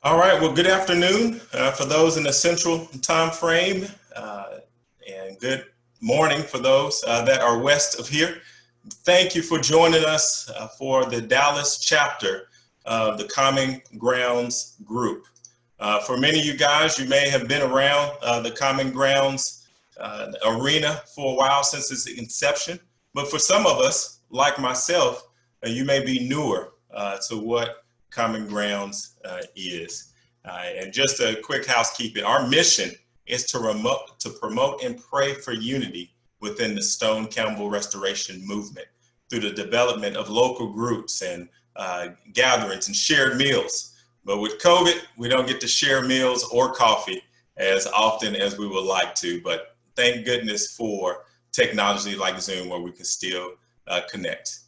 All right, well, good afternoon for those in the central time frame, and good morning for those that are west of here. Thank you for joining us for the Dallas chapter of the Common Grounds group. For many of you guys, you may have been around the Common Grounds arena for a while since its inception, but for some of us, like myself, you may be newer to what Common Grounds is. And just a quick housekeeping, our mission is to promote and pray for unity within the Stone-Campbell Restoration Movement through the development of local groups and gatherings and shared meals. But with COVID, we don't get to share meals or coffee as often as we would like to, but thank goodness for technology like Zoom where we can still connect.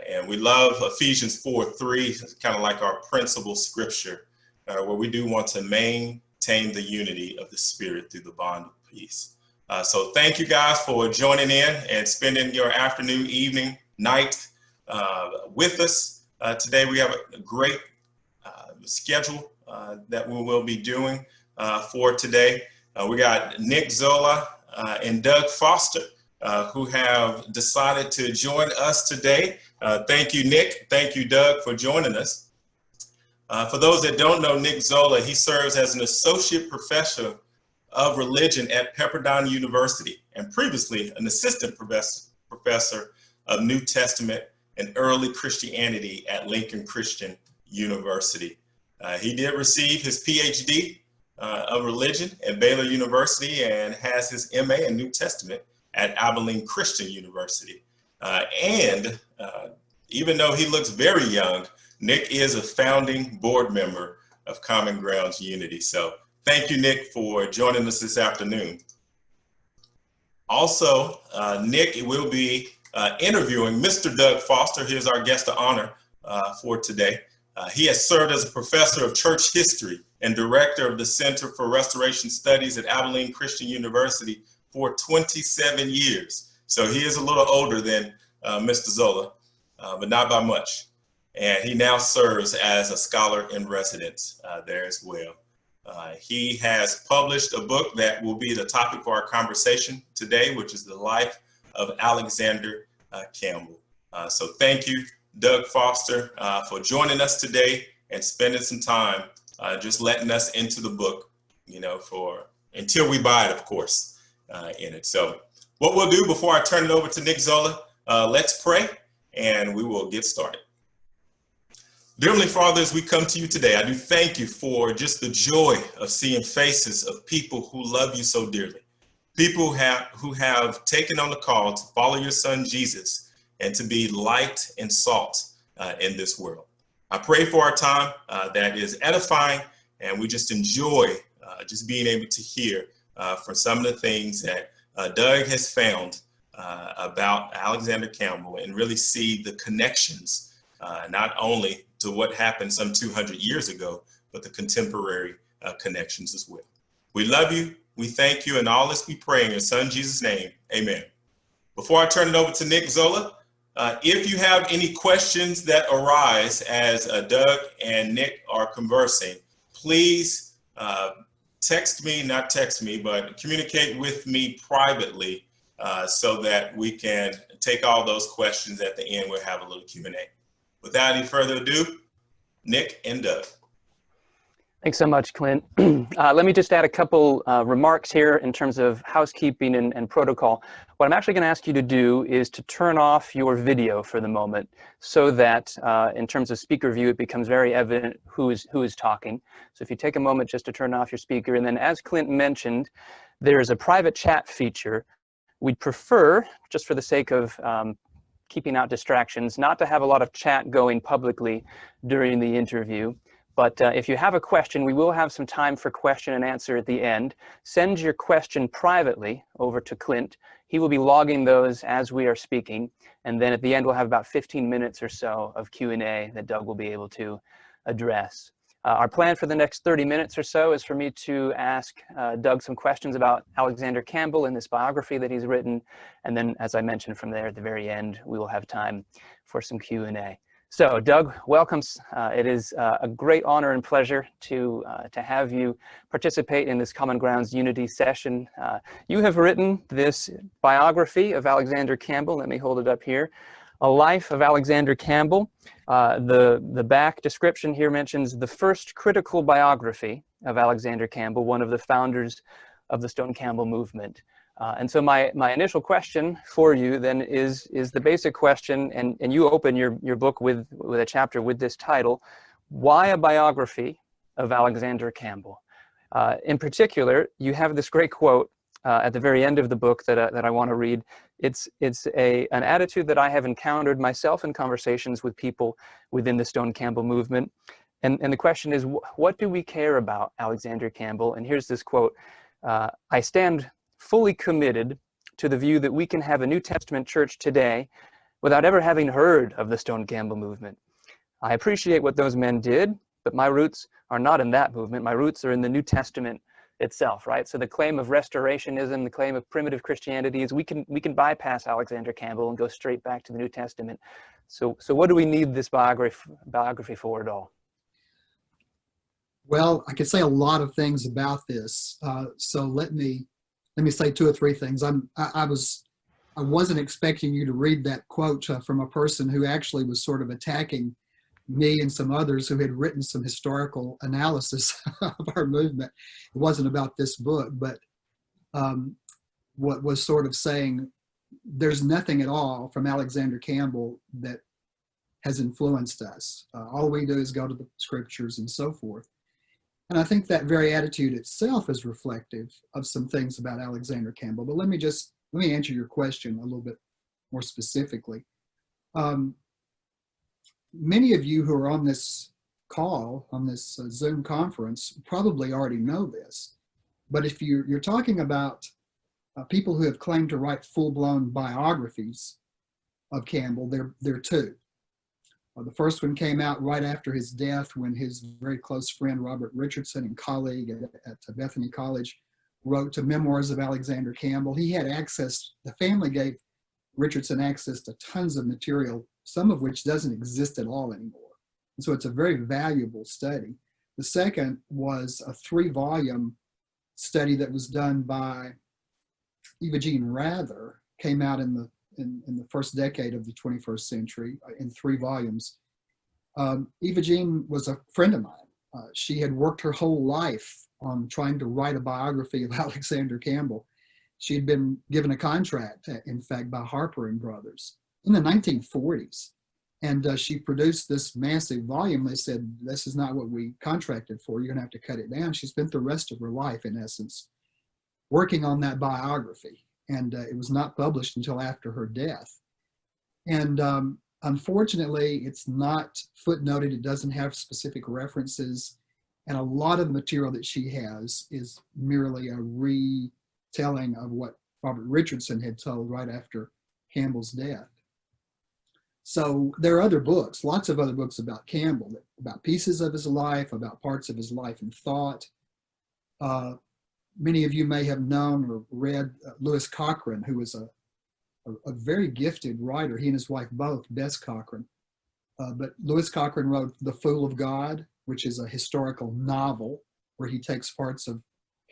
And we love Ephesians 4:3, it's kind of like our principal scripture, where we do want to maintain the unity of the Spirit through the bond of peace. So thank you guys for joining in and spending your afternoon, evening, night with us. Today we have a great schedule that we will be doing for today. We got Nick Zola and Doug Foster who have decided to join us today. Thank you, Nick. Thank you, Doug, for joining us. For those that don't know Nick Zola, he serves as an associate professor of religion at Pepperdine University and previously an assistant professor of New Testament and early Christianity at Lincoln Christian University. He did receive his PhD of religion at Baylor University and has his MA in New Testament at Abilene Christian University. And even though he looks very young, Nick is a founding board member of Common Grounds Unity. So thank you, Nick, for joining us this afternoon. Also, Nick will be interviewing Mr. Doug Foster. He is our guest of honor for today. He has served as a professor of church history and director of the Center for Restoration Studies at Abilene Christian University for 27 years. So he is a little older than Mr. Zola, but not by much. And he now serves as a scholar in residence there as well. He has published a book that will be the topic for our conversation today, which is The Life of Alexander Campbell. So thank you, Doug Foster, for joining us today and spending some time just letting us into the book, you know, until we buy it, of course, in it. So what we'll do before I turn it over to Nick Zola, let's pray and we will get started. Dear Heavenly Father, as we come to you today, I do thank you for just the joy of seeing faces of people who love you so dearly. People who have taken on the call to follow your son, Jesus, and to be light and salt in this world. I pray for our time that is edifying, and we just enjoy just being able to hear from some of the things that Doug has found about Alexander Campbell and really see the connections, not only to what happened some 200 years ago, but the contemporary connections as well. We love you. We thank you, and all this we pray in your son, Jesus' name, amen. Before I turn it over to Nick Zola, if you have any questions that arise as Doug and Nick are conversing, please not text me, but communicate with me privately so that we can take all those questions at the end. We'll have a little Q&A. Without any further ado, Nick and Doug. Thanks so much, Clint. Let me just add a couple remarks here in terms of housekeeping and protocol. What I'm actually going to ask you to do is to turn off your video for the moment so that in terms of speaker view, it becomes very evident who is talking. So if you take a moment just to turn off your speaker, and then as Clint mentioned, there's a private chat feature. We'd prefer, just for the sake of keeping out distractions, not to have a lot of chat going publicly during the interview. But if you have a question, we will have some time for question and answer at the end. Send your question privately over to Clint. He will be logging those as we are speaking. And then at the end, we'll have about 15 minutes or so of Q&A that Doug will be able to address. Our plan for the next 30 minutes or so is for me to ask Doug some questions about Alexander Campbell and this biography that he's written. And then, as I mentioned from there at the very end, we will have time for some Q&A. So, Doug, welcome. It is a great honor and pleasure to have you participate in this Common Grounds Unity session. You have written this biography of Alexander Campbell. Let me hold it up here. A Life of Alexander Campbell. The back description here mentions the first critical biography of Alexander Campbell, one of the founders of the Stone-Campbell movement. And so my initial question for you then is the basic question, and you open your book with a chapter with this title, Why a Biography of Alexander Campbell? In particular, you have this great quote at the very end of the book that I want to read. It's an attitude that I have encountered myself in conversations with people within the Stone-Campbell movement. And the question is, what do we care about Alexander Campbell? And here's this quote, I stand fully committed to the view that we can have a New Testament church today without ever having heard of the Stone-Campbell movement. I appreciate what those men did, but my roots are not in that movement. My roots are in the New Testament itself, right? So the claim of restorationism, the claim of primitive Christianity is we can bypass Alexander Campbell and go straight back to the New Testament. So what do we need this biography for at all? Well, I could say a lot of things about this. So let me say two or three things. I wasn't expecting you to read that quote from a person who actually was sort of attacking me and some others who had written some historical analysis of our movement. It wasn't about this book, but what was sort of saying there's nothing at all from Alexander Campbell that has influenced us. All we do is go to the scriptures and so forth. And I think that very attitude itself is reflective of some things about Alexander Campbell. But let me answer your question a little bit more specifically. Many of you who are on this call, on this Zoom conference, probably already know this. But if you're talking about people who have claimed to write full-blown biographies of Campbell, there are two. The first one came out right after his death when his very close friend Robert Richardson and colleague at Bethany College wrote to Memoirs of Alexander Campbell. He had access, the family gave Richardson access to tons of material, some of which doesn't exist at all anymore. And so it's a very valuable study. The second was a 3-volume study that was done by Eva Jean Rather, came out in the first decade of the 21st century in 3 volumes. Eva Jean was a friend of mine. She had worked her whole life on trying to write a biography of Alexander Campbell. She had been given a contract, in fact, by Harper and Brothers in the 1940s. And she produced this massive volume. They said, this is not what we contracted for. You're gonna have to cut it down. She spent the rest of her life, in essence, working on that biography. And it was not published until after her death. And unfortunately, it's not footnoted. It doesn't have specific references. And a lot of the material that she has is merely a retelling of what Robert Richardson had told right after Campbell's death. So there are other books, lots of other books about Campbell, about pieces of his life, about parts of his life and thought. Many of you may have known or read Lewis Cochrane, who was a very gifted writer. He and his wife both, Bess Cochrane. But Lewis Cochrane wrote The Fool of God, which is a historical novel where he takes parts of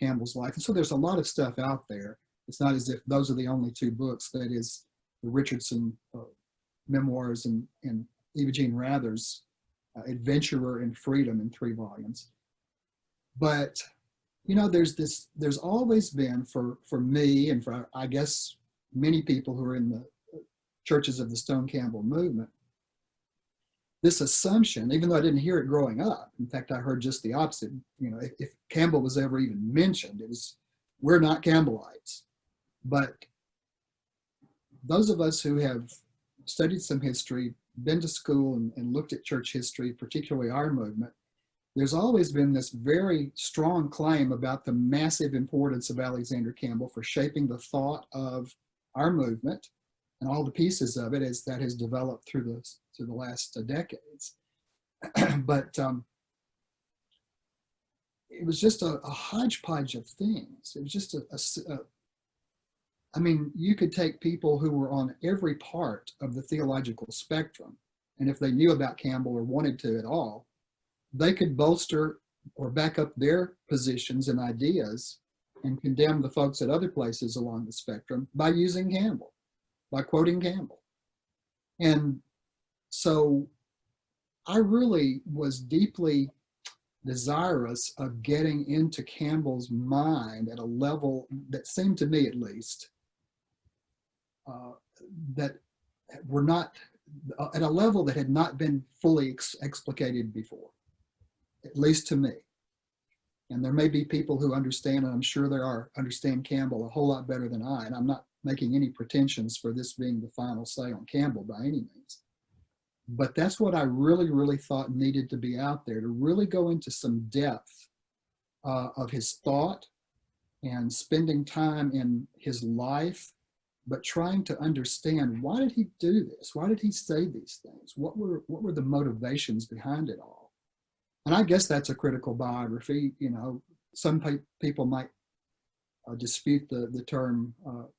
Campbell's life. And so there's a lot of stuff out there. It's not as if those are the only 2 books. That is the Richardson memoirs and Eva Jean Rather's Adventurer in Freedom in 3 volumes. But you know, there's always been for me and for, I guess, many people who are in the churches of the Stone-Campbell movement, this assumption, even though I didn't hear it growing up, in fact, I heard just the opposite. You know, if Campbell was ever even mentioned, it was, we're not Campbellites. But those of us who have studied some history, been to school and looked at church history, particularly our movement, there's always been this very strong claim about the massive importance of Alexander Campbell for shaping the thought of our movement and all the pieces of it as that has developed through the last decades. But it was just a hodgepodge of things. It was just I mean, you could take people who were on every part of the theological spectrum and if they knew about Campbell or wanted to at all, they could bolster or back up their positions and ideas and condemn the folks at other places along the spectrum by using Campbell, by quoting Campbell. And so I really was deeply desirous of getting into Campbell's mind at a level that seemed to me, at least, that were not at a level that had not been fully explicated before, at least to me. And there may be people who understand, and I'm sure there are, understand Campbell a whole lot better than I, and I'm not making any pretensions for this being the final say on Campbell by any means. But that's what I really, really thought needed to be out there, to really go into some depth of his thought and spending time in his life, but trying to understand, why did he do this? Why did he say these things? What were the motivations behind it all? And I guess that's a critical biography. You know, some people might dispute the term,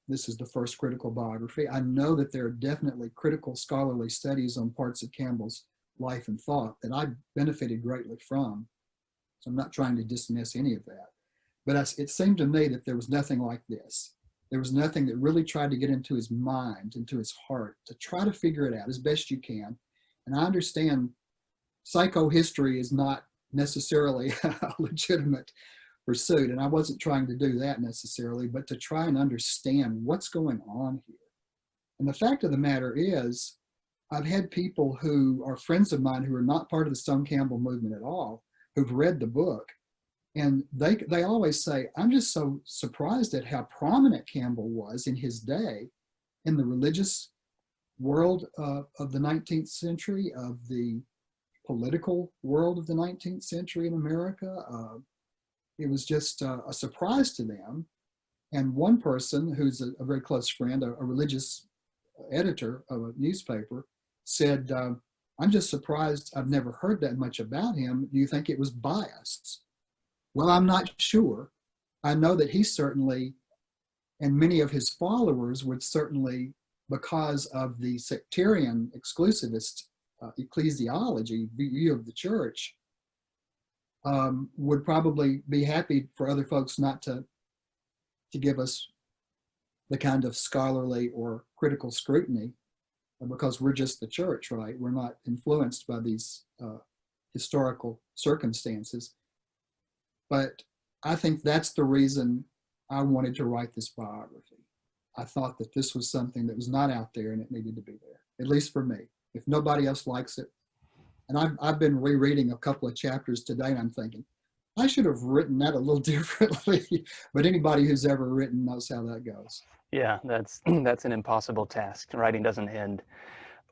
this is the first critical biography. I know that there are definitely critical scholarly studies on parts of Campbell's life and thought that I benefited greatly from. So I'm not trying to dismiss any of that. But it seemed to me that there was nothing like this. There was nothing that really tried to get into his mind, into his heart, to try to figure it out as best you can. And I understand psychohistory is not necessarily a legitimate pursuit, and I wasn't trying to do that necessarily, but to try and understand what's going on here. And the fact of the matter is, I've had people who are friends of mine who are not part of the Stone-Campbell movement at all, who've read the book, and they always say, I'm just so surprised at how prominent Campbell was in his day in the religious world of the 19th century, of the political world of the 19th century in America. It was just a surprise to them. And one person who's a very close friend, a religious editor of a newspaper, said, I'm just surprised, I've never heard that much about him. Do you think it was biased? Well, I'm not sure. I know that he certainly, and many of his followers would certainly, because of the sectarian exclusivist ecclesiology view of the church, would probably be happy for other folks not to give us the kind of scholarly or critical scrutiny, because we're just the church, right? We're not influenced by these historical circumstances. But I think that's the reason I wanted to write this biography. I thought that this was something that was not out there and it needed to be there, at least for me. If nobody else likes it, and I've been rereading a couple of chapters today, and I'm thinking, I should have written that a little differently. But anybody who's ever written knows how that goes. Yeah, that's an impossible task. Writing doesn't end.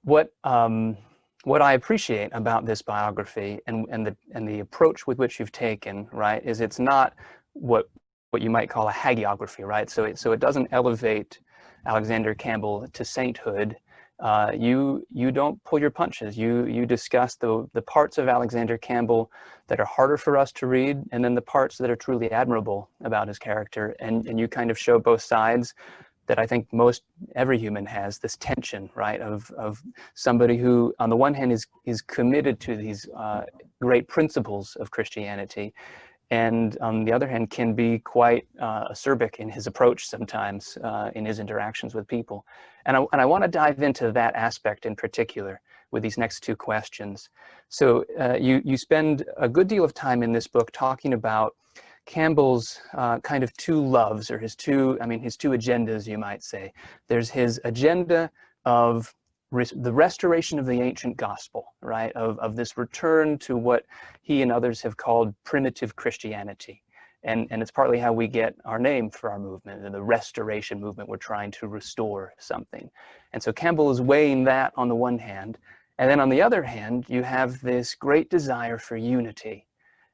What I appreciate about this biography and the approach with which you've taken, right, is it's not what you might call a hagiography, right? So it doesn't elevate Alexander Campbell to sainthood. You don't pull your punches. You discuss the parts of Alexander Campbell that are harder for us to read, and then the parts that are truly admirable about his character, and you kind of show both sides that I think every human has, this tension, right, of somebody who on the one hand is committed to these great principles of Christianity, and on the other hand can be quite acerbic in his approach sometimes in his interactions with people. And I want to dive into that aspect in particular with these next two questions. So you spend a good deal of time in this book talking about Campbell's kind of two loves, or his two agendas, you might say. There's his agenda of the restoration of the ancient gospel, right? Of this return to what he and others have called primitive Christianity. And it's partly how we get our name for our movement, the restoration movement. We're trying to restore something. And so Campbell is weighing that on the one hand. And then on the other hand, you have this great desire for unity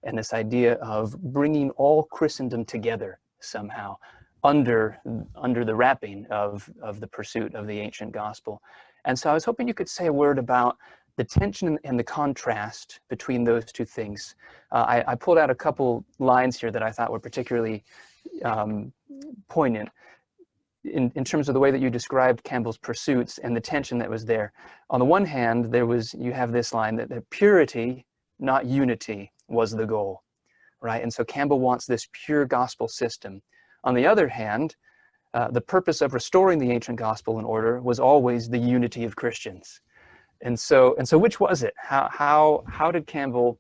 and this idea of bringing all Christendom together somehow under the wrapping of the pursuit of the ancient gospel. And so I was hoping you could say a word about the tension and the contrast between those two things. I pulled out a couple lines here that I thought were particularly poignant. in terms of the way that you described Campbell's pursuits and the tension that was there. On the one hand, you have this line that purity, not unity, was the goal, right? And so Campbell wants this pure gospel system. On the other hand, the purpose of restoring the ancient gospel and order was always the unity of Christians. And so which was it? How did Campbell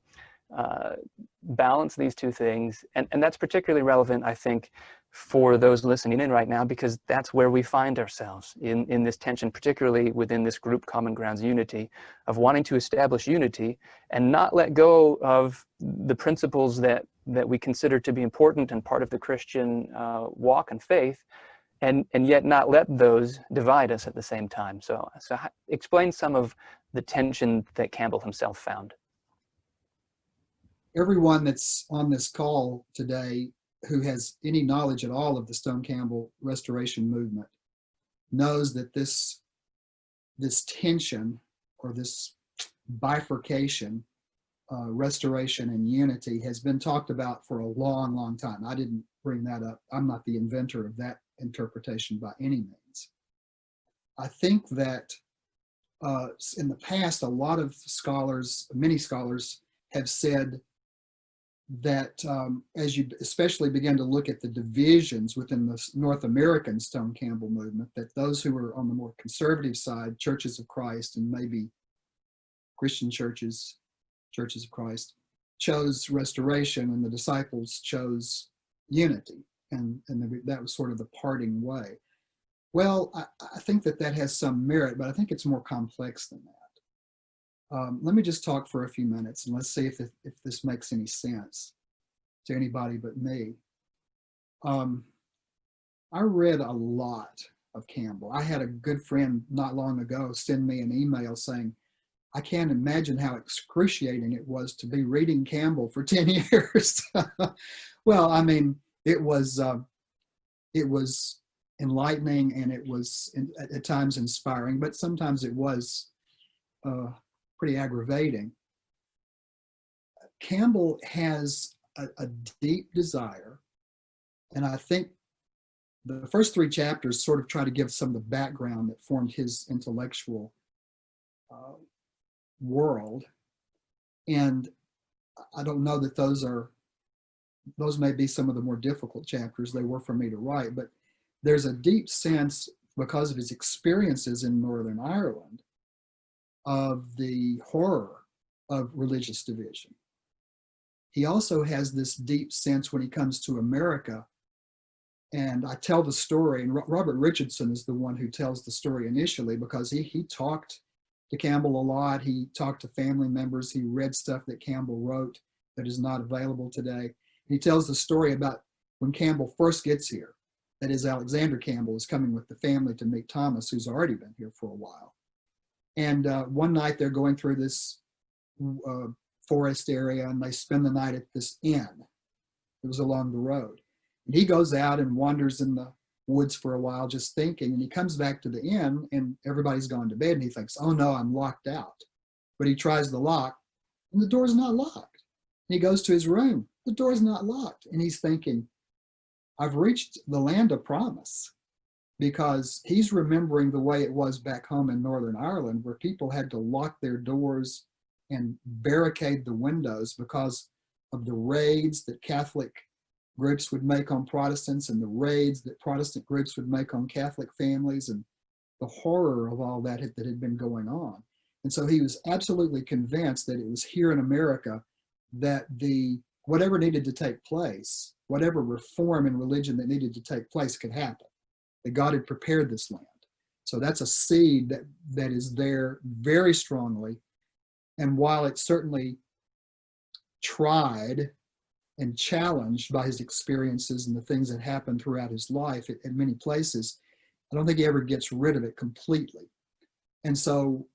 balance these two things? And that's particularly relevant, I think, for those listening in right now, because that's where we find ourselves in this tension, particularly within this group Common Ground's unity, of wanting to establish unity and not let go of the principles that we consider to be important and part of the Christian walk and faith, and yet not let those divide us at the same time. So explain some of the tension that Campbell himself found. Everyone that's on this call today who has any knowledge at all of the Stone-Campbell Restoration Movement knows that this tension, or this bifurcation, restoration and unity, has been talked about for a long, long time. I didn't bring that up. I'm not the inventor of that interpretation by any means. I think that in the past, a lot of scholars, many scholars, have said that as you especially begin to look at the divisions within the North American Stone-Campbell movement, that those who were on the more conservative side, Churches of Christ and maybe Christian churches, Churches of Christ, chose restoration, and the disciples chose unity, and that was sort of the parting way. Well, I think that has some merit, but I think it's more complex than that. Let me just talk for a few minutes, and let's see if this makes any sense to anybody but me. I read a lot of Campbell. I had a good friend not long ago send me an email saying, I can't imagine how excruciating it was to be reading Campbell for 10 years. Well, I mean, it was enlightening, and it was at times inspiring, but sometimes it was pretty aggravating. Campbell has a deep desire, and I think the first 3 chapters sort of try to give some of the background that formed his intellectual world, and I don't know that those may be some of the more difficult chapters. They were for me to write, but there's a deep sense, because of his experiences in Northern Ireland, of the horror of religious division. He also has this deep sense when he comes to America, and I tell the story, and Robert Richardson is the one who tells the story initially, because he talked to Campbell a lot. He talked to family members. He read stuff that Campbell wrote that is not available today. He tells the story about when Campbell first gets here. That is, Alexander Campbell is coming with the family to meet Thomas, who's already been here for a while. And one night they're going through this forest area, and they spend the night at this inn. It was along the road. And he goes out and wanders in the woods for a while just thinking, and he comes back to the inn, and everybody's gone to bed, and he thinks, oh no, I'm locked out. But he tries the lock, and the door's not locked. And he goes to his room. The door's not locked. And he's thinking, I've reached the land of promise, because he's remembering the way it was back home in Northern Ireland, where people had to lock their doors and barricade the windows because of the raids that Catholic groups would make on Protestants, and the raids that Protestant groups would make on Catholic families, and the horror of all that had been going on. And so he was absolutely convinced that it was here in America that whatever needed to take place, whatever reform in religion that needed to take place, could happen, that God had prepared this land. So that's a seed that is there very strongly. And while it's certainly tried and challenged by his experiences and the things that happened throughout his life in many places, I don't think he ever gets rid of it completely. And so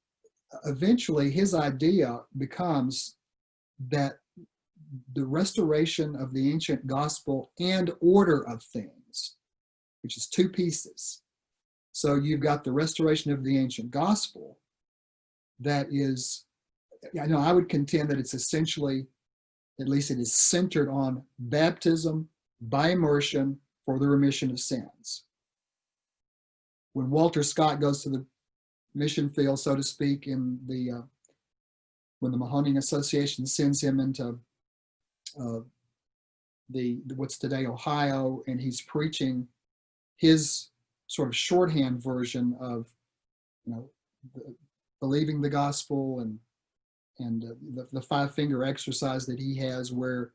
eventually his idea becomes that the restoration of the ancient gospel and order of things, which is 2 pieces. So you've got the restoration of the ancient gospel that is, I would contend that it's essentially, at least it is centered on baptism by immersion for the remission of sins. when Walter Scott goes to the mission field, so to speak, in the when the Mahoning Association sends him into what's today Ohio, and he's preaching his sort of shorthand version of, believing the gospel and the five-finger exercise that he has, where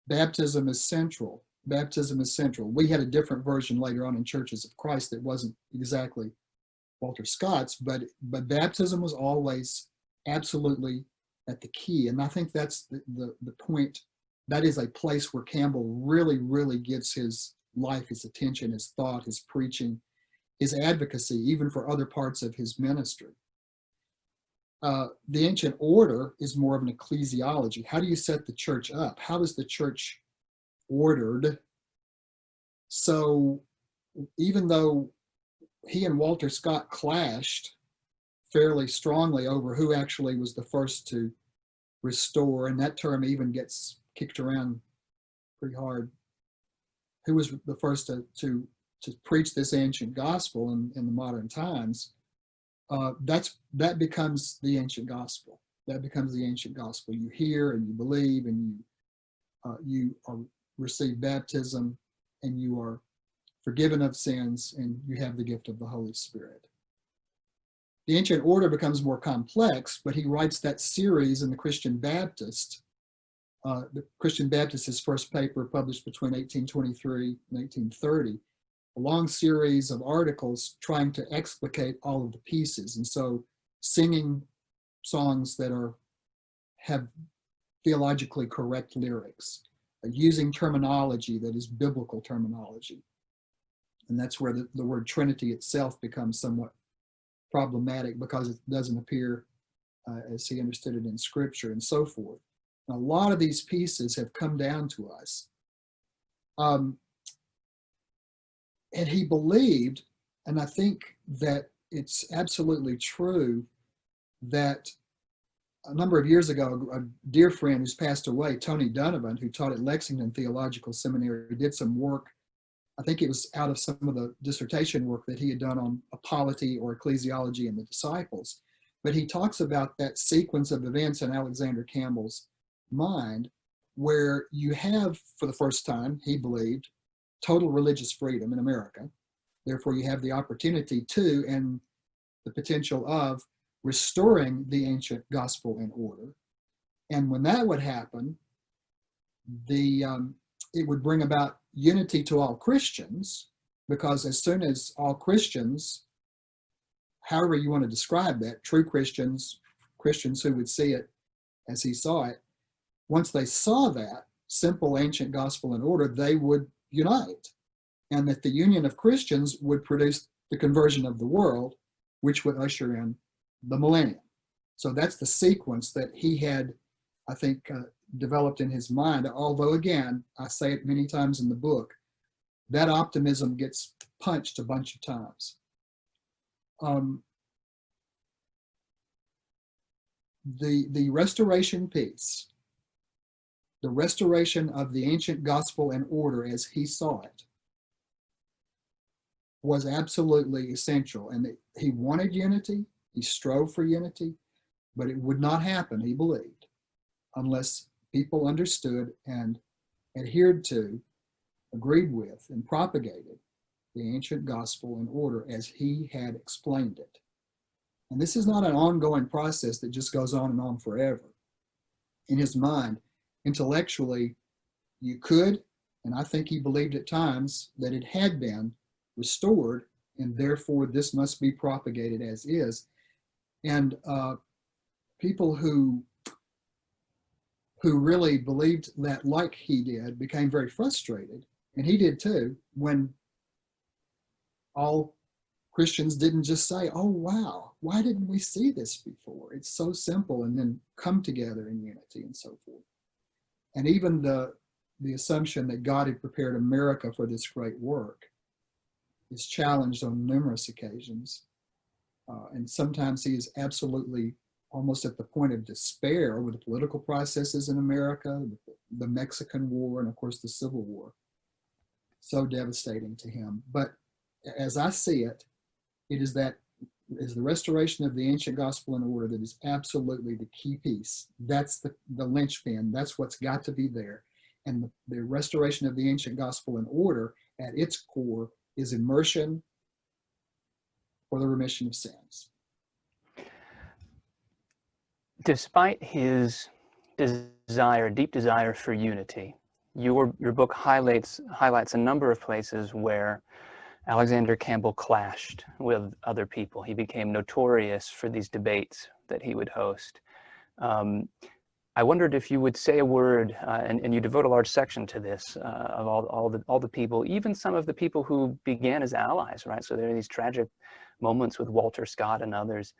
baptism is central. Baptism is central. We had a different version later on in Churches of Christ that wasn't exactly Walter Scott's, but baptism was always absolutely at the key. And I think that's the point. That is a place where Campbell really, really gives his life, his attention, his thought, his preaching, his advocacy, even for other parts of his ministry. The ancient order is more of an ecclesiology. How do you set the church up? How is the church ordered? So even though he and Walter Scott clashed fairly strongly over who actually was the first to restore, and that term even gets kicked around pretty hard, who was the first to preach this ancient gospel in the modern times, that becomes the ancient gospel. That becomes the ancient gospel. You hear and you believe, and you receive baptism, and you are forgiven of sins, and you have the gift of the Holy Spirit. The ancient order becomes more complex, but he writes that series in the Christian Baptist. The Christian Baptist, his first paper published between 1823 and 1830, a long series of articles trying to explicate all of the pieces. And so singing songs that have theologically correct lyrics, using terminology that is biblical terminology. And that's where the word Trinity itself becomes somewhat problematic, because it doesn't appear as he understood it in Scripture, and so forth. And a lot of these pieces have come down to us. And he believed, and I think that it's absolutely true, that a number of years ago, a dear friend who's passed away, Tony Donovan, who taught at Lexington Theological Seminary, did some work. I think it was out of some of the dissertation work that he had done on polity or ecclesiology and the disciples. But he talks about that sequence of events in Alexander Campbell's mind, where you have, for the first time, he believed, total religious freedom in America. Therefore, you have the opportunity to, and the potential of, restoring the ancient gospel and order. And when that would happen, it would bring about unity to all Christians, because as soon as all Christians, however you want to describe that, true Christians, Christians who would see it as he saw it, once they saw that simple ancient gospel and order, they would unite, and that the union of Christians would produce the conversion of the world, which would usher in the millennium. So that's the sequence that he had, I think, developed in his mind. Although, again, I say it many times in the book, that optimism gets punched a bunch of times. The restoration piece, the restoration of the ancient gospel and order as he saw it, was absolutely essential. And he wanted unity, he strove for unity, but it would not happen, he believed, unless people understood and adhered to, agreed with, and propagated the ancient gospel and order as he had explained it. And this is not an ongoing process that just goes on and on forever. In his mind, intellectually, you could, and I think he believed at times that it had been restored, and therefore this must be propagated as is. And people who really believed that, like he did, became very frustrated, and he did too, when all Christians didn't just say, oh wow, why didn't we see this before? It's so simple, and then come together in unity and so forth. And even the assumption that God had prepared America for this great work is challenged on numerous occasions. And sometimes he is absolutely almost at the point of despair over the political processes in America, the Mexican War, and of course the Civil War. So devastating to him. But as I see it, It is that is the restoration of the ancient gospel and order that is absolutely the key piece. That's the linchpin. That's what's got to be there. And the restoration of the ancient gospel and order at its core is immersion for the remission of sins. Despite his deep desire for unity, your book highlights a number of places where Alexander Campbell clashed with other people. He became notorious for these debates that he would host. I wondered if you would say a word, and you devote a large section to this, of all the people, even some of the people who began as allies, right? So there are these tragic moments with Walter Scott and others.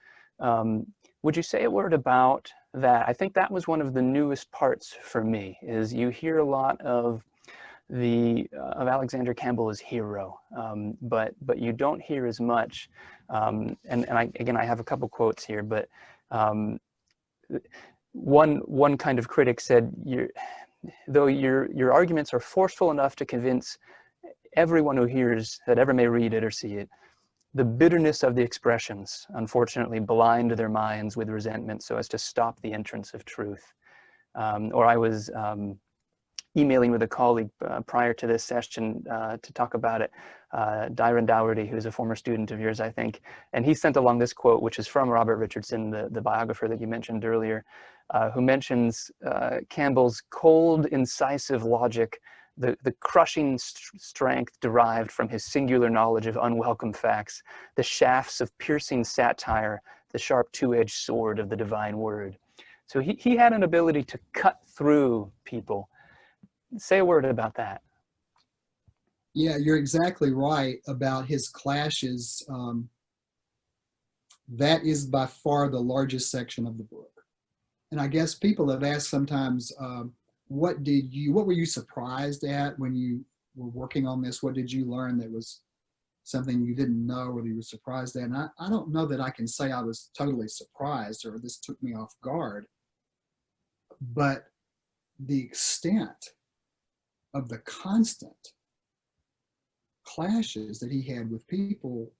Would you say a word about that? I think that was one of the newest parts for me, is you hear a lot of Alexander Campbell as hero, but you don't hear as much. And I have a couple quotes here, but one kind of critic said, though your arguments are forceful enough to convince everyone who hears that ever may read it or see it, the bitterness of the expressions unfortunately blind their minds with resentment so as to stop the entrance of truth. Or I was emailing with a colleague prior to this session to talk about it, Dyron Dougherty, who's a former student of yours, I think, and he sent along this quote, which is from Robert Richardson, the biographer that you mentioned earlier, who mentions Campbell's cold, incisive logic, the crushing strength derived from his singular knowledge of unwelcome facts, the shafts of piercing satire, the sharp two-edged sword of the divine word. So he had an ability to cut through people. Say a word about that. Yeah, you're exactly right about his clashes. That is by far the largest section of the book. And I guess people have asked sometimes, what were you surprised at when you were working on this? What did you learn that was something you didn't know or you were surprised at? And I don't know that I can say I was totally surprised or this took me off guard, but the extent of the constant clashes that he had with people,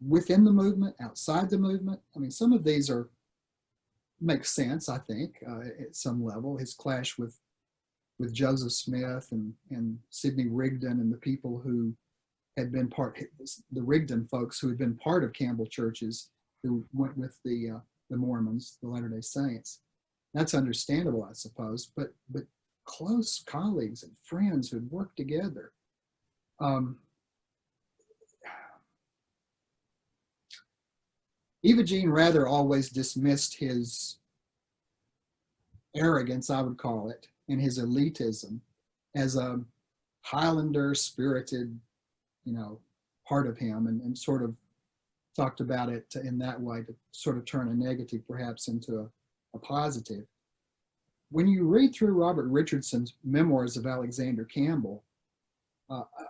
within the movement, outside the movement. I mean, some of these make sense, I think, at some level. His clash with Joseph Smith and Sidney Rigdon and the people who had been the Rigdon folks who had been part of Campbell churches who went with the Mormons, the Latter-day Saints. That's understandable, I suppose, but close colleagues and friends who had worked together. Eva Jean Rather always dismissed his arrogance, I would call it, and his elitism as a Highlander spirited, part of him, and sort of talked about it in that way to sort of turn a negative perhaps into a positive. When you read through Robert Richardson's memoirs of Alexander Campbell,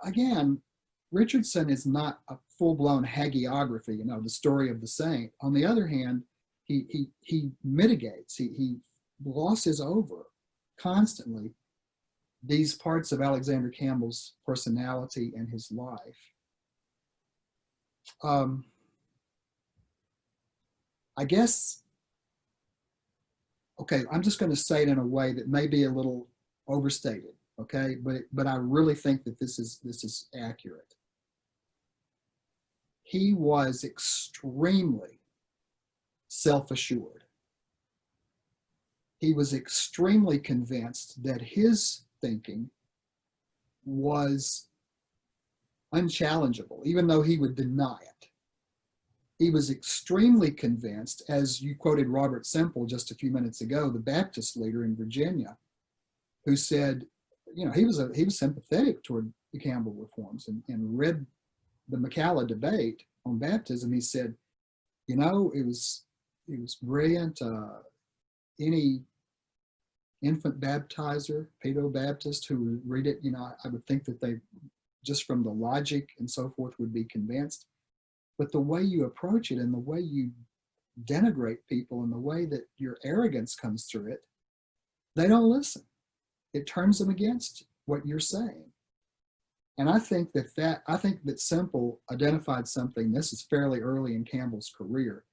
again, Richardson is not a full-blown hagiography, the story of the saint. On the other hand, he mitigates, he glosses over constantly these parts of Alexander Campbell's personality and his life. I guess, okay, I'm just going to say it in a way that may be a little overstated, okay, but I really think that this is accurate. He was extremely self-assured. He was extremely convinced that his thinking was unchallengeable, even though he would deny it. He was extremely convinced, as you quoted Robert Semple just a few minutes ago, the Baptist leader in Virginia, who said, he was sympathetic toward the Campbell reforms and read the McCalla debate on baptism. He said, it was brilliant. Any infant baptizer, pedo Baptist who would read it, I would think that they, just from the logic and so forth, would be convinced. But the way you approach it and the way you denigrate people and the way that your arrogance comes through it, they don't listen. It turns them against what you're saying. And I think that Semple identified something, this is fairly early in Campbell's career,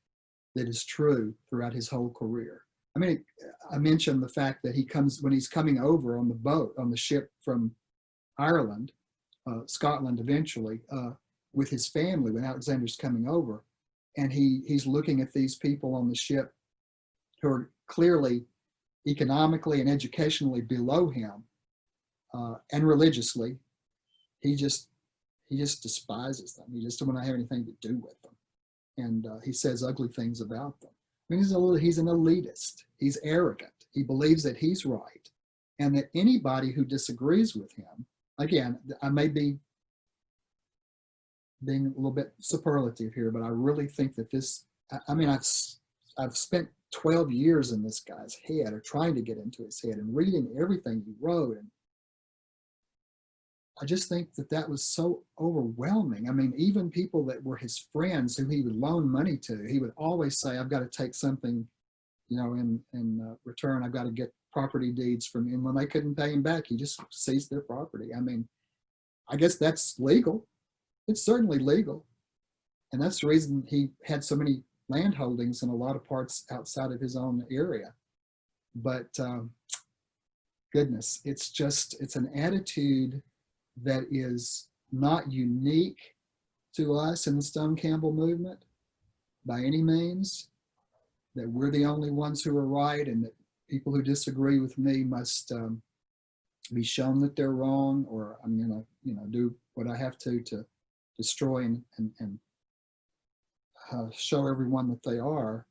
that is true throughout his whole career. I mean, I mentioned the fact that when he's coming over on the boat, on the ship from Ireland, Scotland eventually, with his family, when Alexander's coming over, and he's looking at these people on the ship who are clearly economically and educationally below him, and religiously, he just despises them. He just doesn't want to have anything to do with them, and he says ugly things about them. I mean, he's an elitist. He's arrogant. He believes that he's right, and that anybody who disagrees with him, again, I may be being a little bit superlative here, but I really think that this, I mean, I've spent 12 years in this guy's head, or trying to get into his head and reading everything he wrote. And I just think that was so overwhelming. I mean, even people that were his friends who he would loan money to, he would always say, I've got to take something, you know, in return. I've got to get property deeds from him. When they couldn't pay him back, he just seized their property. I mean, I guess that's legal. It's certainly legal. And that's the reason he had so many land holdings in a lot of parts outside of his own area. But goodness, it's an attitude that is not unique to us in the Stone-Campbell movement by any means, that we're the only ones who are right, and that people who disagree with me must be shown that they're wrong, or I'm going to, you know, do what I have to destroy and show everyone that they are.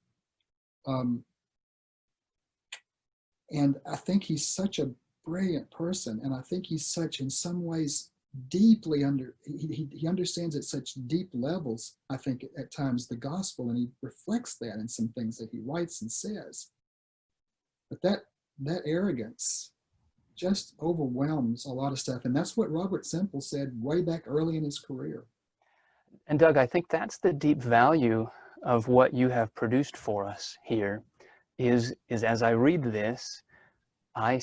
And I think he's such a brilliant person, and I think he's such, in some ways, deeply he understands at such deep levels, I think, at times, the gospel, and he reflects that in some things that he writes and says. But that arrogance just overwhelms a lot of stuff, and that's what Robert Semple said way back early in his career. And Doug, I think that's the deep value of what you have produced for us here, is as I read this, I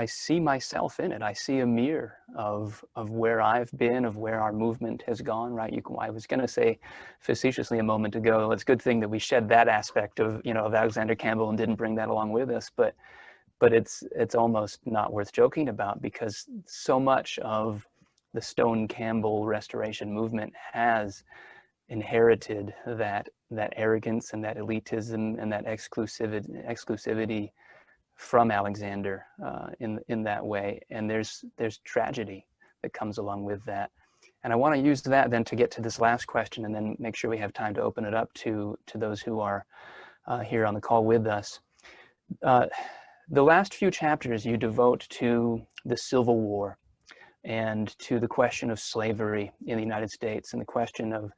see myself in it. I see a mirror of where I've been, of where our movement has gone, right? I was going to say facetiously a moment ago, it's a good thing that we shed that aspect of, you know, of Alexander Campbell and didn't bring that along with us, but it's almost not worth joking about, because so much of the Stone-Campbell Restoration Movement has inherited that arrogance and that elitism and that exclusivity from Alexander in that way, and there's tragedy that comes along with that. And I want to use that then to get to this last question, and then make sure we have time to open it up to those who are here on the call with us. The last few chapters you devote to the Civil War and to the question of slavery in the United States, and the question of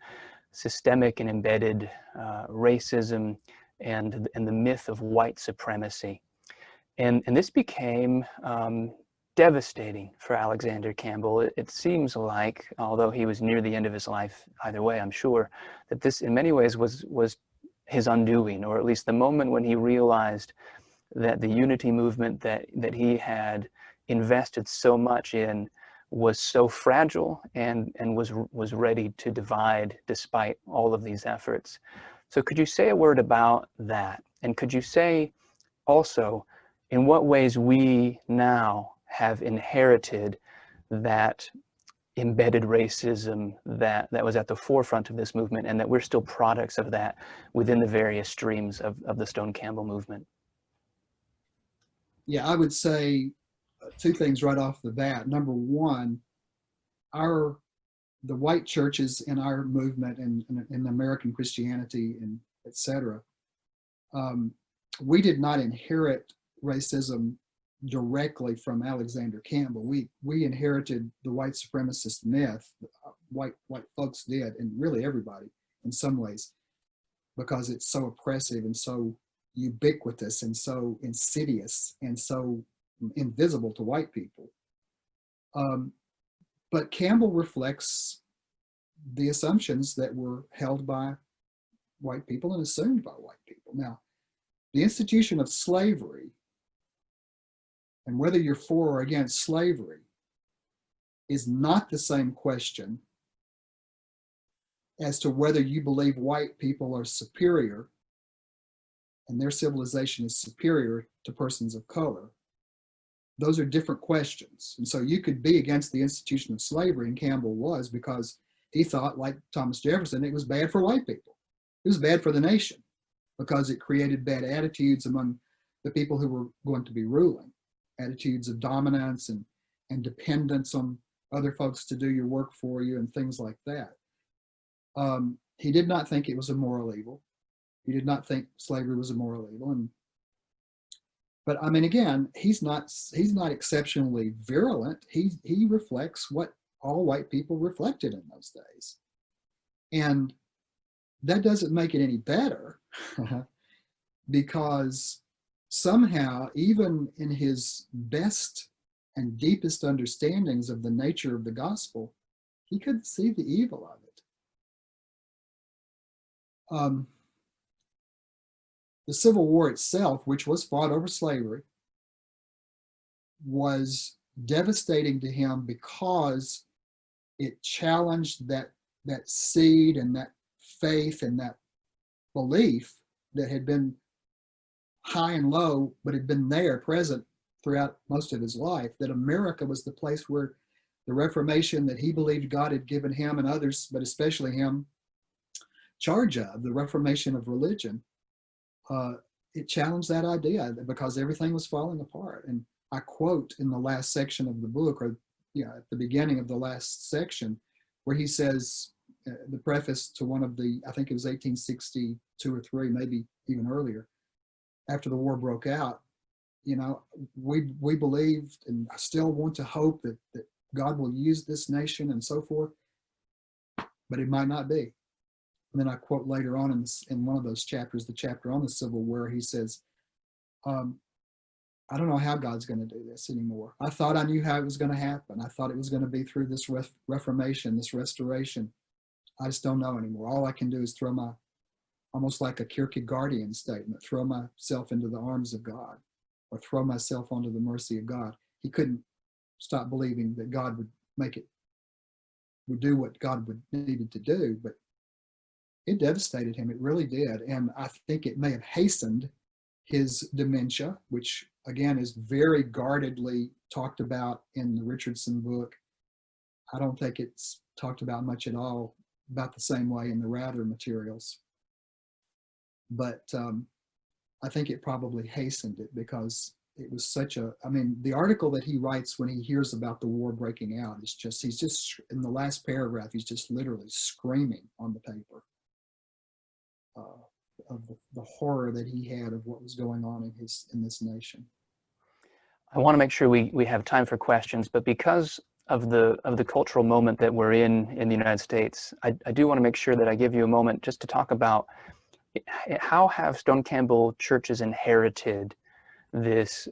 systemic and embedded racism and the myth of white supremacy. And this became devastating for Alexander Campbell. It seems like, although he was near the end of his life, either way, I'm sure, that this in many ways was his undoing, or at least the moment when he realized that the unity movement that he had invested so much in was so fragile and was ready to divide despite all of these efforts. So could you say a word about that? And could you say also in what ways we now have inherited that embedded racism that was at the forefront of this movement, and that we're still products of that within the various streams of the Stone-Campbell movement? Yeah, I would say two things right off the bat. Number one, the white churches in our movement and in American Christianity and et cetera, we did not inherit racism directly from Alexander Campbell. We inherited the white supremacist myth. White folks did, and really everybody in some ways, because it's so oppressive and so ubiquitous and so insidious and so invisible to white people. But Campbell reflects the assumptions that were held by white people and assumed by white people. Now, the institution of slavery, and whether you're for or against slavery, is not the same question as to whether you believe white people are superior and their civilization is superior to persons of color. Those are different questions. And so you could be against the institution of slavery, and Campbell was, because he thought, like Thomas Jefferson, it was bad for white people. It was bad for the nation because it created bad attitudes among the people who were going to be ruling, attitudes of dominance and dependence on other folks to do your work for you and things like that. He did not think it was a moral evil. He did not think slavery was a moral evil. But I mean, again, he's not exceptionally virulent. He reflects what all white people reflected in those days. And that doesn't make it any better because somehow, even in his best and deepest understandings of the nature of the gospel, he couldn't see the evil of it. The Civil War itself, which was fought over slavery, was devastating to him because it challenged that seed and that faith and that belief that had been high and low, but had been there, present throughout most of his life, that America was the place where the Reformation that he believed God had given him and others, but especially him, charge of, the Reformation of religion. It challenged that idea because everything was falling apart. And I quote in the last section of the book, or at the beginning of the last section, where he says, the preface to one of the, I think it was 1862 or 3, maybe even earlier, after the war broke out, we believed and I still want to hope that God will use this nation and so forth, but it might not be. And then I quote later on in one of those chapters, the chapter on the Civil War, he says, I don't know how God's going to do this anymore. I thought I knew how it was going to happen. I thought it was going to be through this Reformation, this restoration. I just don't know anymore. All I can do is throw almost like a Kierkegaardian statement, throw myself into the arms of God or throw myself onto the mercy of God. He couldn't stop believing that God would do what God needed to do, but it devastated him. It really did. And I think it may have hastened his dementia, which again is very guardedly talked about in the Richardson book. I don't think it's talked about much at all about the same way in the Rather materials. But I think it probably hastened it because it was the article that he writes when he hears about the war breaking out is he's just, in the last paragraph, he's just literally screaming on the paper of the horror that he had of what was going on in this nation. I want to make sure we have time for questions, but because of the cultural moment that we're in the United States, I do want to make sure that I give you a moment just to talk about how have Stone-Campbell churches inherited this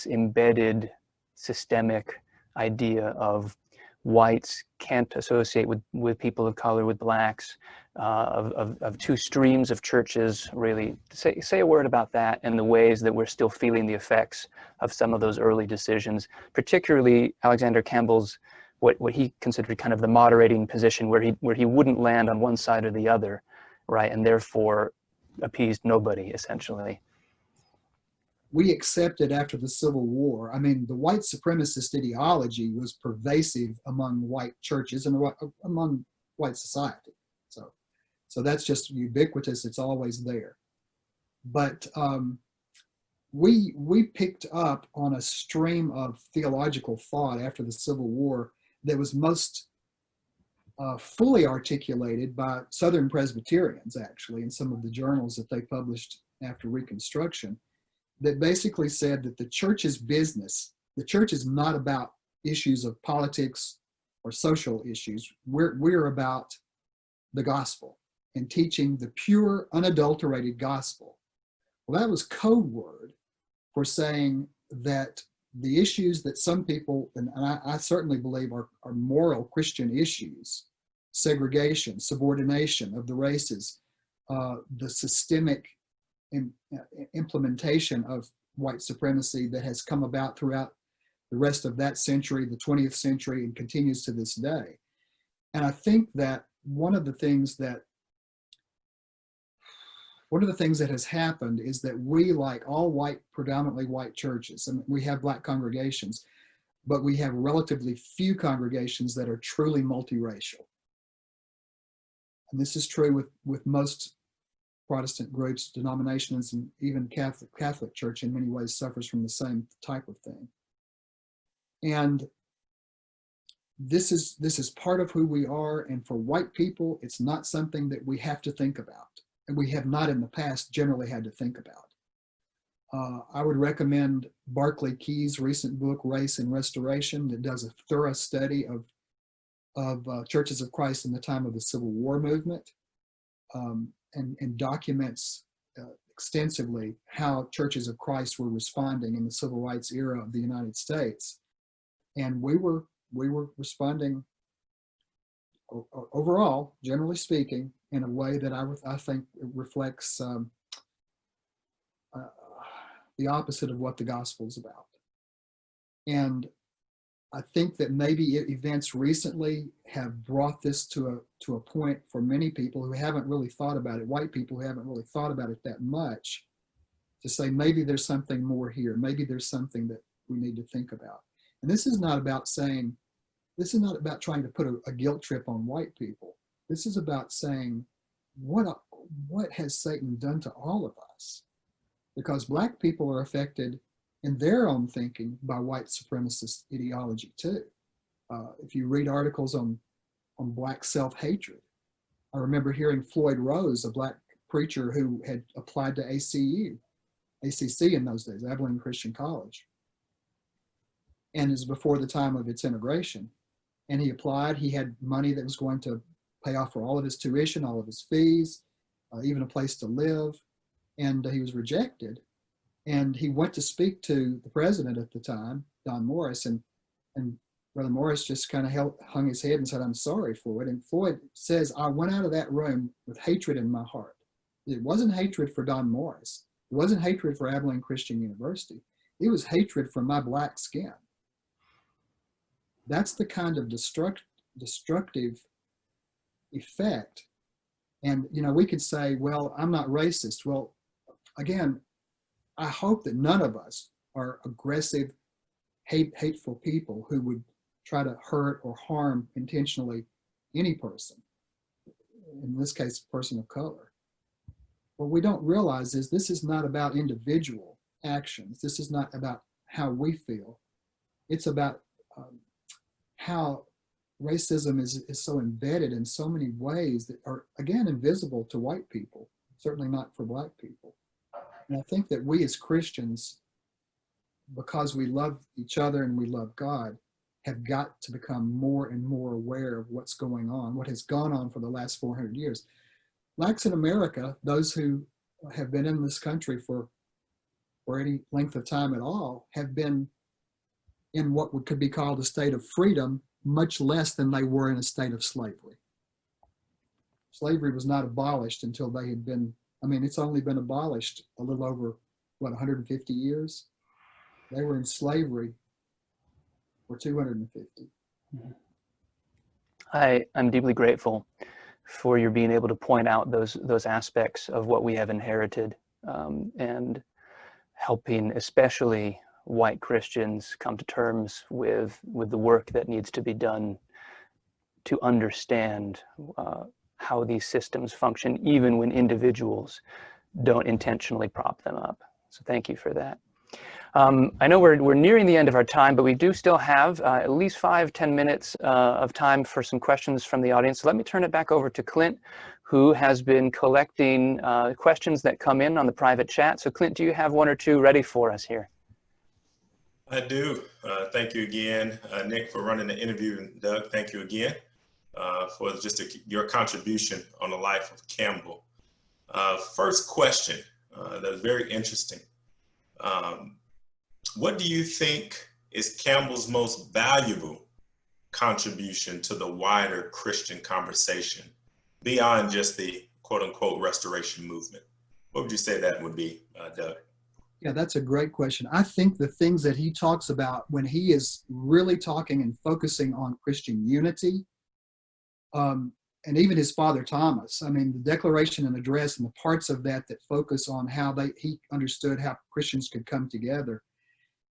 embedded systemic idea of whites can't associate with people of color, with blacks, of two streams of churches, really. Say a word about that and the ways that we're still feeling the effects of some of those early decisions, particularly Alexander Campbell's, what he considered kind of the moderating position where he wouldn't land on one side or the other, right, and therefore appeased nobody, essentially. We accepted after the Civil War, the white supremacist ideology was pervasive among white churches and among white society. So that's just ubiquitous, it's always there. But we picked up on a stream of theological thought after the Civil War that was most fully articulated by Southern Presbyterians, actually, in some of the journals that they published after Reconstruction, that basically said that the church's business, the church is not about issues of politics or social issues. We're about the gospel and teaching the pure, unadulterated gospel. Well, that was code word for saying that the issues that some people, and I certainly believe are moral Christian issues, segregation, subordination of the races, the systemic implementation of white supremacy that has come about throughout the rest of that century, the 20th century, and continues to this day. And I think that one of the things that has happened is that we, like all white, predominantly white churches, and we have black congregations, but we have relatively few congregations that are truly multiracial. And this is true with most Protestant groups, denominations, and even Catholic Church in many ways suffers from the same type of thing. And this is part of who we are, and for white people, it's not something that we have to think about, and we have not in the past generally had to think about. I would recommend Barclay Key's recent book, Race and Restoration, that does a thorough study of Churches of Christ in the time of the Civil War movement, and documents extensively how Churches of Christ were responding in the Civil Rights era of the United States. And we were responding overall, generally speaking, in a way that I think reflects the opposite of what the gospel is about. And I think that maybe events recently have brought this to a point for many people who haven't really thought about it, white people who haven't really thought about it that much, to say maybe there's something more here, maybe there's something that we need to think about. And this is not about trying to put a guilt trip on white people. This is about saying, what has Satan done to all of us? Because black people are affected in their own thinking by white supremacist ideology too. If you read articles on black self-hatred, I remember hearing Floyd Rose, a black preacher who had applied to ACC in those days, Abilene Christian College, and is before the time of its integration. And he applied. He had money that was going to pay off for all of his tuition, all of his fees, even a place to live. And he was rejected. And he went to speak to the president at the time, Don Morris, and Brother Morris just kind of hung his head and said, "I'm sorry, Floyd." And Floyd says, "I went out of that room with hatred in my heart." It wasn't hatred for Don Morris. It wasn't hatred for Abilene Christian University. It was hatred for my black skin. That's the kind of destructive effect. And, we could say, well, I'm not racist. Well, again, I hope that none of us are aggressive, hateful people who would try to hurt or harm intentionally any person, in this case, a person of color. What we don't realize is this is not about individual actions. This is not about how we feel. It's about how racism is so embedded in so many ways that are, again, invisible to white people, certainly not for black people. And I think that we as Christians, because we love each other and we love God, have got to become more and more aware of what's going on, what has gone on for the last 400 years. Blacks in America, those who have been in this country for any length of time at all, have been in what could be called a state of freedom, much less than they were in a state of slavery. Slavery was not abolished until they had been, it's only been abolished a little over, 150 years? They were in slavery for 250. I'm deeply grateful for your being able to point out those aspects of what we have inherited, and helping especially white Christians come to terms with the work that needs to be done to understand how these systems function, even when individuals don't intentionally prop them up. So thank you for that. I know we're nearing the end of our time, but we do still have at least 5-10 minutes of time for some questions from the audience. So let me turn it back over to Clint, who has been collecting questions that come in on the private chat. So Clint, do you have one or two ready for us here? I do. Thank you again, Nick, for running the interview. And Doug, thank you again for just your contribution on the life of Campbell. First question, that's very interesting. What do you think is Campbell's most valuable contribution to the wider Christian conversation beyond just the quote unquote restoration movement? What would you say that would be, Doug? Yeah, that's a great question. I think the things that he talks about when he is really talking and focusing on Christian unity, and even his father Thomas, I mean, the Declaration and Address and the parts of that that focus on how he understood how Christians could come together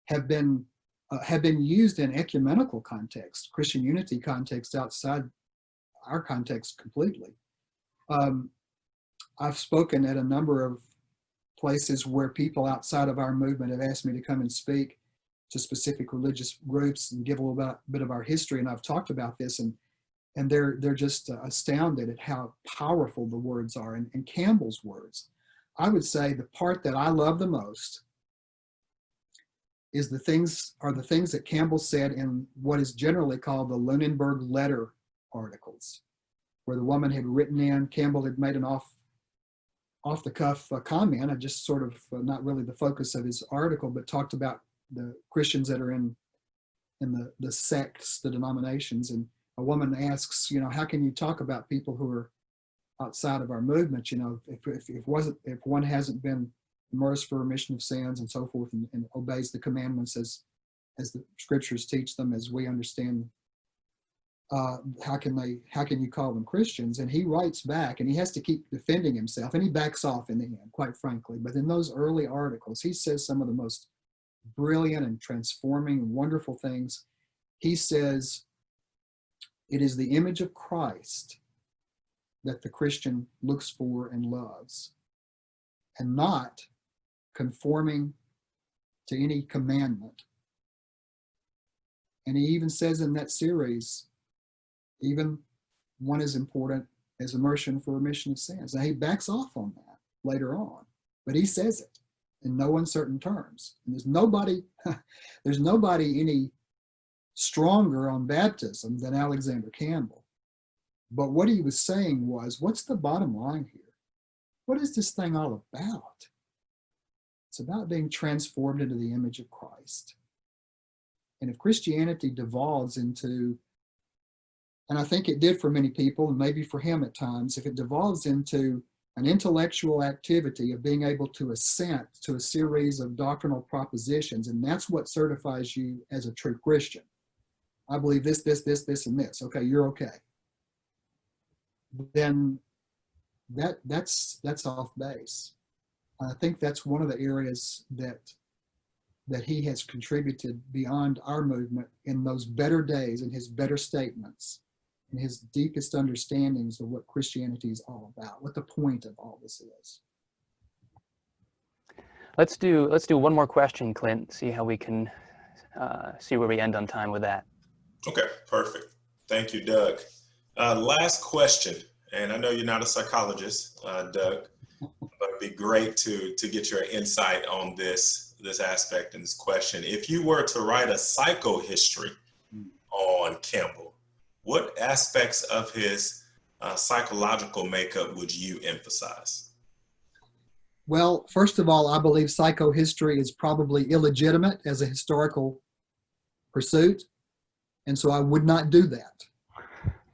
have been used in ecumenical context, Christian unity context outside our context completely. I've spoken at a number of places where people outside of our movement have asked me to come and speak to specific religious groups and give a little bit of our history, and I've talked about this, and they're just astounded at how powerful the words are, and Campbell's words. I would say the part that I love the most is the things that Campbell said in what is generally called the Lunenburg Letter articles, where the woman had written in, Campbell had made an off-the-cuff comment, and just sort of not really the focus of his article, but talked about the Christians that are in the sects, the denominations. And a woman asks, how can you talk about people who are outside of our movement, if one hasn't been immersed for remission of sins and so forth, and obeys the commandments as the scriptures teach them, as we understand, how can you call them Christians? And he writes back, and he has to keep defending himself, and he backs off in the end, quite frankly. But in those early articles, he says some of the most brilliant and transforming, wonderful things. He says, it is the image of Christ that the Christian looks for and loves, and not conforming to any commandment. And he even says in that series, even one as important as immersion for remission of sins. Now, he backs off on that later on, but he says it in no uncertain terms. And there's nobody any stronger on baptism than Alexander Campbell. But what he was saying was, what's the bottom line here? What is this thing all about? It's about being transformed into the image of Christ. And if Christianity devolves into, and I think it did for many people, and maybe for him at times, if it devolves into an intellectual activity of being able to assent to a series of doctrinal propositions, and that's what certifies you as a true Christian. I believe this, and this. Okay, you're okay. Then that's off base. I think that's one of the areas that he has contributed beyond our movement in those better days, in his better statements, in his deepest understandings of what Christianity is all about, what the point of all this is. Let's do one more question, Clint. See how we can see where we end on time with that. Okay, perfect. Thank you, Doug. Last question, and I know you're not a psychologist, Doug, but it'd be great to get your insight on this aspect and this question. If you were to write a psychohistory on Campbell, what aspects of his psychological makeup would you emphasize? Well, first of all, I believe psychohistory is probably illegitimate as a historical pursuit, and so I would not do that.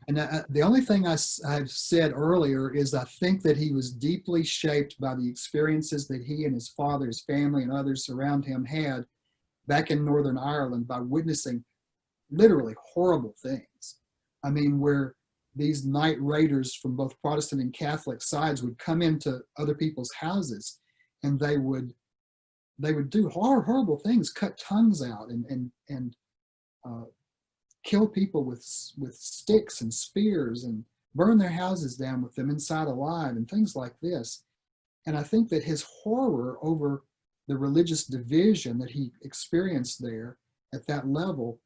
And the only thing I've said earlier is I think that he was deeply shaped by the experiences that he and his father, his family, and others around him had back in Northern Ireland by witnessing literally horrible things. I mean, where these night raiders from both Protestant and Catholic sides would come into other people's houses, and they would do horrible things, cut tongues out, and kill people with sticks and spears, and burn their houses down with them inside alive, and things like this. And I think that his horror over the religious division that he experienced there at that level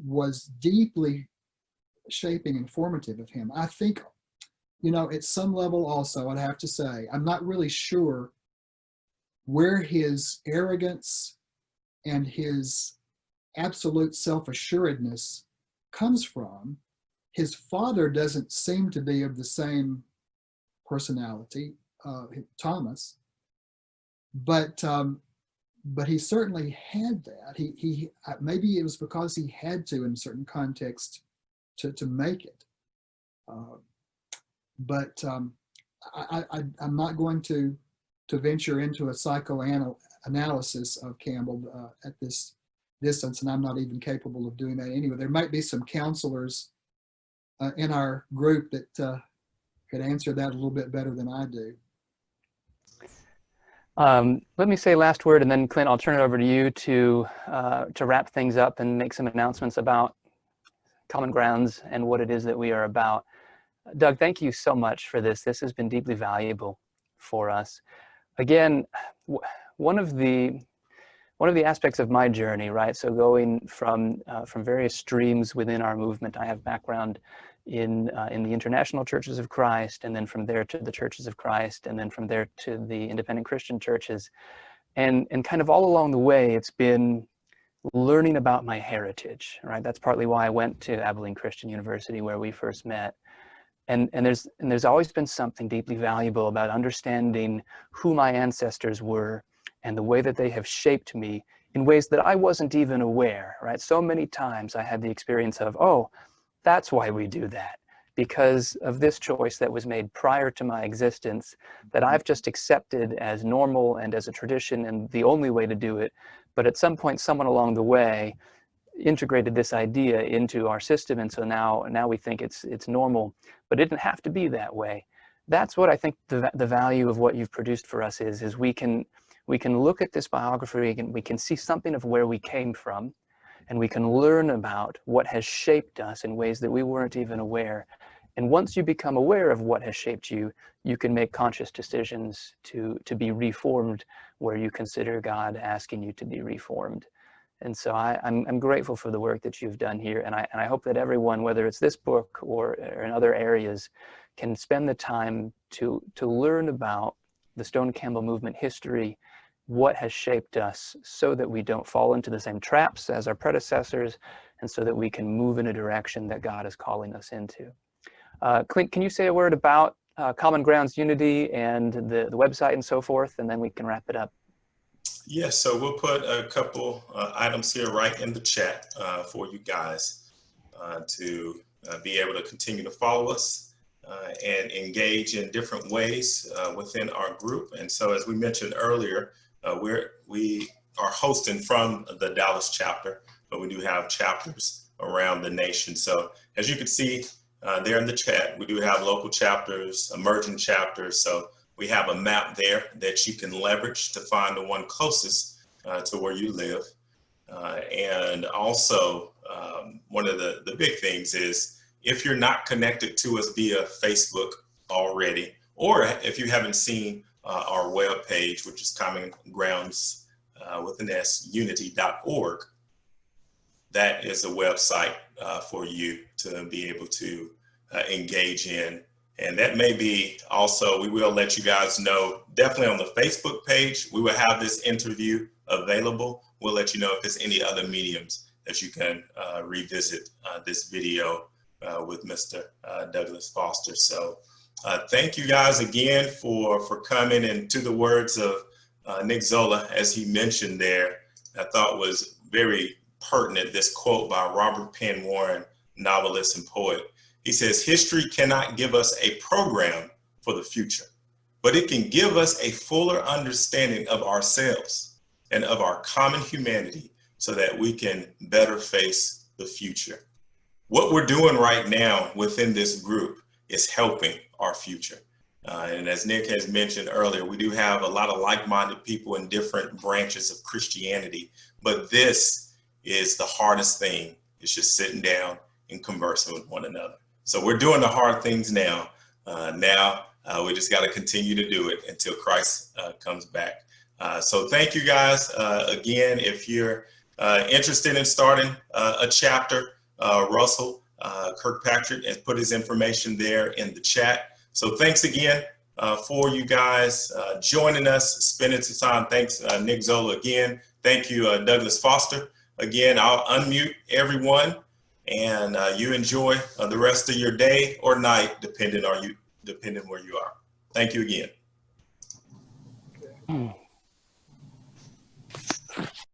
was deeply shaping and formative of him. I think, at some level also, I'd have to say, I'm not really sure where his arrogance and his absolute self-assuredness comes from. His father doesn't seem to be of the same personality, Thomas, but he certainly had that. He maybe it was because he had to in certain contexts to make it. But I'm not going to venture into a analysis of Campbell at this distance, and I'm not even capable of doing that anyway. There might be some counselors in our group that could answer that a little bit better than I do. Let me say last word, and then Clint, I'll turn it over to you to wrap things up and make some announcements about Common Grounds and what it is that we are about. Doug, thank you so much for this. This has been deeply valuable for us. Again, one of the aspects of my journey, right? So going from various streams within our movement, I have background in the International Churches of Christ, and then from there to the Churches of Christ, and then from there to the independent Christian churches. And kind of all along the way, it's been learning about my heritage, right? That's partly why I went to Abilene Christian University, where we first met. And there's always been something deeply valuable about understanding who my ancestors were and the way that they have shaped me in ways that I wasn't even aware, right? So many times I had the experience of, oh, that's why we do that, because of this choice that was made prior to my existence that I've just accepted as normal and as a tradition and the only way to do it. But at some point, someone along the way integrated this idea into our system, and so now we think it's normal, but it didn't have to be that way. That's what I think the value of what you've produced for us is we can look at this biography and we can see something of where we came from, and we can learn about what has shaped us in ways that we weren't even aware. And once you become aware of what has shaped you, you can make conscious decisions to be reformed where you consider God asking you to be reformed. And so I'm grateful for the work that you've done here, and I hope that everyone, whether it's this book or in other areas, can spend the time to learn about the Stone-Campbell movement history, what has shaped us, so that we don't fall into the same traps as our predecessors, and so that we can move in a direction that God is calling us into. Clint, can you say a word about Common Grounds Unity and the website and so forth, and then we can wrap it up? Yes, so we'll put a couple items here right in the chat for you guys to be able to continue to follow us and engage in different ways within our group. And so, as we mentioned earlier, we are hosting from the Dallas chapter, but we do have chapters around the nation. So as you can see there in the chat, we do have local chapters, emerging chapters. So we have a map there that you can leverage to find the one closest to where you live. And also, one of the big things is, if you're not connected to us via Facebook already, or if you haven't seen our webpage, which is Common Grounds with an S, unity.org, that is a website for you to be able to engage in. And that may be also, we will let you guys know, definitely on the Facebook page, we will have this interview available. We'll let you know if there's any other mediums that you can revisit this video with Mr. Douglas Foster. So thank you guys again for coming, and to the words of Nick Zola, as he mentioned there, I thought was very pertinent, this quote by Robert Penn Warren, novelist and poet. He says, "History cannot give us a program for the future, but it can give us a fuller understanding of ourselves and of our common humanity so that we can better face the future." What we're doing right now within this group is helping our future. And as Nick has mentioned earlier, we do have a lot of like-minded people in different branches of Christianity, but this is the hardest thing. It's just sitting down and conversing with one another. So we're doing the hard things now. We just got to continue to do it until Christ comes back. So thank you guys. Again, if you're interested in starting a chapter, Russell Kirkpatrick has put his information there in the chat. So thanks again for you guys joining us, spending some time. Thanks, Nick Zola, again. Thank you, Douglas Foster. Again, I'll unmute everyone, and you enjoy the rest of your day or night, depending where you are. Thank you again. Okay.